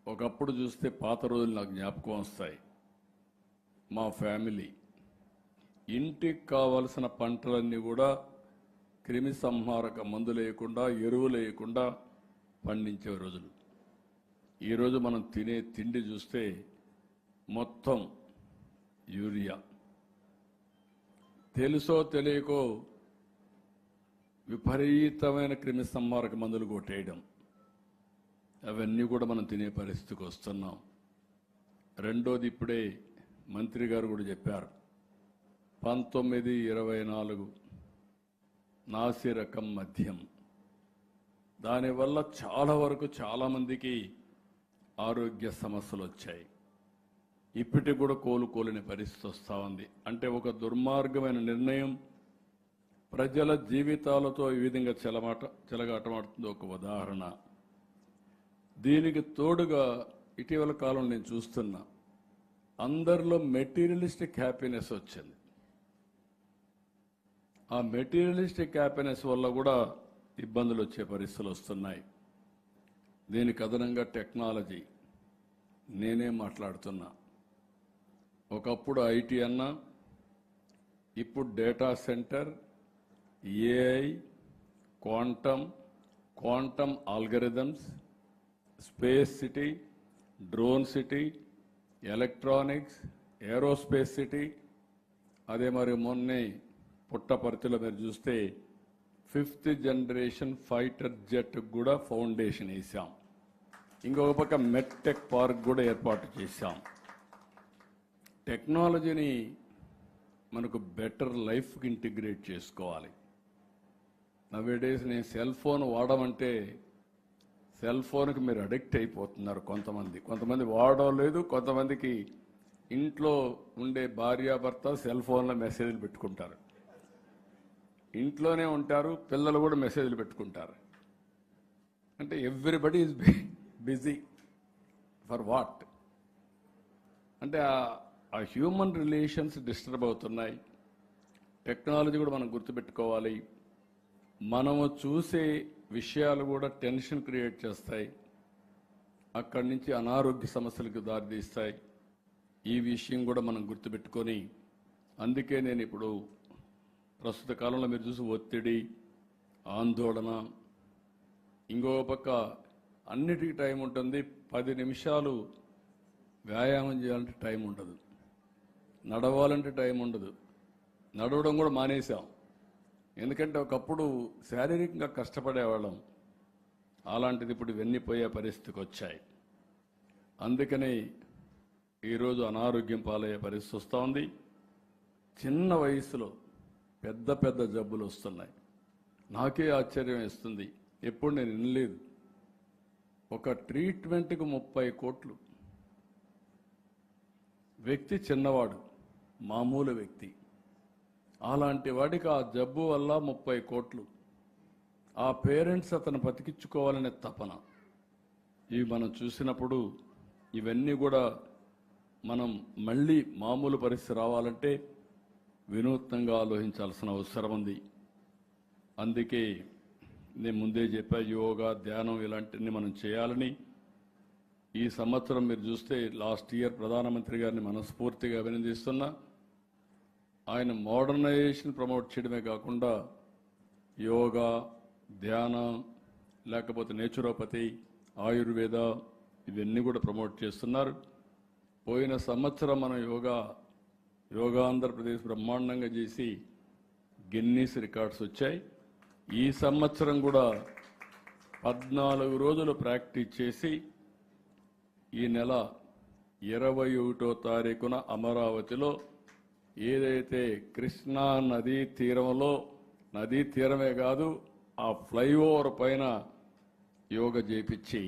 ఒకప్పుడు చూస్తే పాత రోజులు నాకు జ్ఞాపకం వస్తాయి. మా ఫ్యామిలీ ఇంటికి కావలసిన పంటలన్నీ కూడా క్రిమి సంహారక మందు లేకుండా, ఎరువు లేకుండా పండించే రోజులు. ఈరోజు మనం తినే తిండి చూస్తే మొత్తం యూరియా, తెలుసో తెలియకో విపరీతమైన క్రిమి సంహారక మందులు కొట్టేయడం, అవన్నీ కూడా మనం తినే పరిస్థితికి వస్తున్నాం. రెండోది, ఇప్పుడే మంత్రి గారు కూడా చెప్పారు, 1924 నాసి రకం మద్యం. దానివల్ల చాలా వరకు చాలామందికి ఆరోగ్య సమస్యలు వచ్చాయి. ఇప్పటికి కూడా కోలుకోలేని పరిస్థితి వస్తూ ఉంది. అంటే ఒక దుర్మార్గమైన నిర్ణయం ప్రజల జీవితాలతో ఈ విధంగా చెలగాటమాడుతుంది. ఒక ఉదాహరణ. దీనికి తోడుగా ఇటీవల కాలం నేను చూస్తున్నా, అందరిలో మెటీరియలిస్టిక్ హ్యాపీనెస్ వచ్చింది. ఆ మెటీరియలిస్టిక్ హ్యాపీనెస్ వల్ల కూడా ఇబ్బందులు వచ్చే పరిస్థితులు వస్తున్నాయి. దీనికి అదనంగా టెక్నాలజీ, నేనే మాట్లాడుతున్నా. ఒకప్పుడు ఐటీ అన్నా, ఇప్పుడు data centre, AI, quantum algorithms, space city, drone city, electronics, aerospace city. అదే మరి మొన్నే పుట్టపర్తిలో మీరు చూస్తే 5th జనరేషన్ ఫైటర్ జెట్ కూడా ఫౌండేషన్ వేసాం. ఇంకొక పక్క మెట్టెక్ పార్క్ కూడా ఏర్పాటు చేశాం. టెక్నాలజీని మనకు బెటర్ లైఫ్కి ఇంటిగ్రేట్ చేసుకోవాలి. నవేడేస్ నేను సెల్ ఫోన్ వాడమంటే సెల్ ఫోన్కి మీరు అడిక్ట్ అయిపోతున్నారు. కొంతమంది వాడలేదు. కొంతమందికి ఇంట్లో ఉండే భార్యాభర్త సెల్ ఫోన్లో మెసేజ్లు పెట్టుకుంటారు. ఇంట్లోనే ఉంటారు, పిల్లలు కూడా మెసేజ్లు పెట్టుకుంటారు. అంటే everybody is busy for what? అంటే ఆ హ్యూమన్ రిలేషన్స్ డిస్టర్బ్ అవుతున్నాయి. టెక్నాలజీ కూడా మనం గుర్తుపెట్టుకోవాలి. మనము చూసే విషయాలు కూడా టెన్షన్ క్రియేట్ చేస్తాయి. అక్కడి నుంచి అనారోగ్య సమస్యలకు దారితీస్తాయి. ఈ విషయం కూడా మనం గుర్తుపెట్టుకొని, అందుకే నేను ఇప్పుడు ప్రస్తుత కాలంలో మీరు చూసి ఒత్తిడి, ఆందోళన, ఇంకొక పక్క అన్నిటికీ టైం ఉంటుంది. 10 నిమిషాలు వ్యాయామం చేయాలంటే టైం ఉండదు, నడవాలంటే టైం ఉండదు. నడవడం కూడా మానేశాం. ఎందుకంటే ఒకప్పుడు శారీరకంగా కష్టపడేవాళ్ళం. అలాంటిది ఇప్పుడు ఇవన్నీ పోయే పరిస్థితికి వచ్చాయి. అందుకని ఈరోజు అనారోగ్యం పాలయ్యే పరిస్థితి వస్తూ ఉంది. చిన్న వయసులో పెద్ద జబ్బులు వస్తున్నాయి. నాకే ఆశ్చర్యం వేస్తుంది. ఎప్పుడు నేను వినలేదు. ఒక ట్రీట్మెంట్కి 30 కోట్లు. వ్యక్తి చిన్నవాడు, మామూలు వ్యక్తి. అలాంటి వాడికి ఆ జబ్బు వల్ల 30 కోట్లు. ఆ పేరెంట్స్ అతను బతికించుకోవాలనే తపన. ఇవి మనం చూసినప్పుడు ఇవన్నీ కూడా మనం మళ్ళీ మామూలు పరిస్థితి రావాలంటే వినూత్నంగా ఆలోచించాల్సిన అవసరం ఉంది. అందుకే నేను ముందే చెప్పా, యోగా, ధ్యానం ఇలాంటివన్నీ మనం చేయాలని. ఈ సంవత్సరం మీరు చూస్తే లాస్ట్ ఇయర్ ప్రధానమంత్రి గారిని మనస్ఫూర్తిగా అభినందిస్తున్నా. ఆయన మోడర్నైజేషన్ ప్రమోట్ చేయడమే కాకుండా యోగా, ధ్యానం, లేకపోతే నేచురోపతి, ఆయుర్వేద ఇవన్నీ కూడా ప్రమోట్ చేస్తున్నారు. పోయిన సంవత్సరం మనం యోగా ఆంధ్రప్రదేశ్ బ్రహ్మాండంగా చేసి గిన్నీస్ రికార్డ్స్ వచ్చాయి. ఈ సంవత్సరం కూడా 14 రోజులు ప్రాక్టీస్ చేసి ఈ నెల 21వ తారీఖున అమరావతిలో ఏదైతే కృష్ణా నదీ తీరంలో, నదీ తీరమే కాదు ఆ ఫ్లైఓవర్ పైన యోగా చేపించి